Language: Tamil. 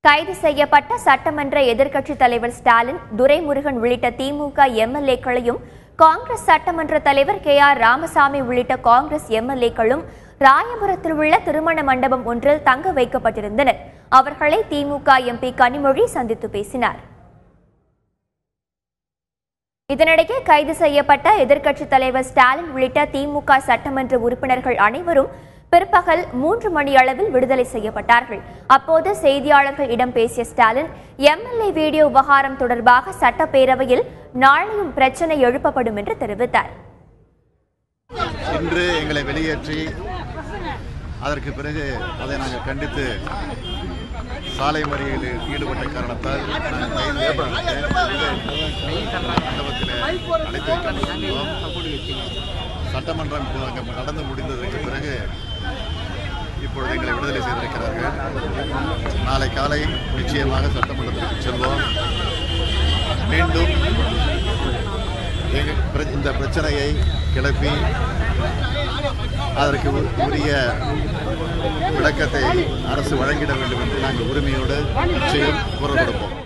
கைது செய்யப்பட்ட சட்டமன்ற எதிர்க்கட்சித் தலைவர் ஸ்டாலின், துரைமுருகன் உள்ளிட்ட திமுக எம்எல்ஏக்களையும், காங்கிரஸ் சட்டமன்ற தலைவர் KR ராமசாமி உள்ளிட்ட காங்கிரஸ் எம்எல்ஏக்களும் ராயபுரத்தில் உள்ள திருமண மண்டபம் ஒன்றில் தங்க வைக்கப்பட்டிருந்தனர். அவர்களை திமுக MP கனிமொழி சந்தித்து பேசினார். இதனிடையே கைது செய்யப்பட்ட எதிர்க்கட்சித் தலைவர் ஸ்டாலின் உள்ளிட்ட திமுக சட்டமன்ற உறுப்பினர்கள் அனைவரும் பிற்பகல் 3 மணி அளவில் விடுதலை செய்யப்பட்டார்கள். அப்போது செய்தியாளர்களிடம் பேசிய ஸ்டாலின், MLA வீடியோ விவகாரம் தொடர்பாக சட்டப்பேரவையில் நாளையும் பிரச்சனை எழுப்பப்படும் என்று தெரிவித்தார். இன்று எங்களை வெளியேற்றி அதற்கு பிறகு அதை நாங்கள் கண்டித்து சாலை மறியலில் ஈடுபட்ட காரணத்தால் சட்டமன்றம் நடந்து முடிந்ததற்கு பிறகு இப்பொழுது எங்களை விடுதலை செய்திருக்கிறார்கள். நாளை காலை நிச்சயமாக சட்டமன்றத்திற்கு செல்வோம். மீண்டும் இந்த பிரச்சனையை கிளப்பி அதற்கு உரிய விளக்கத்தை அரசு வழங்கிட வேண்டும் என்று நாங்கள் உரிமையோடு நிச்சயம் குரல் கொடுப்போம்.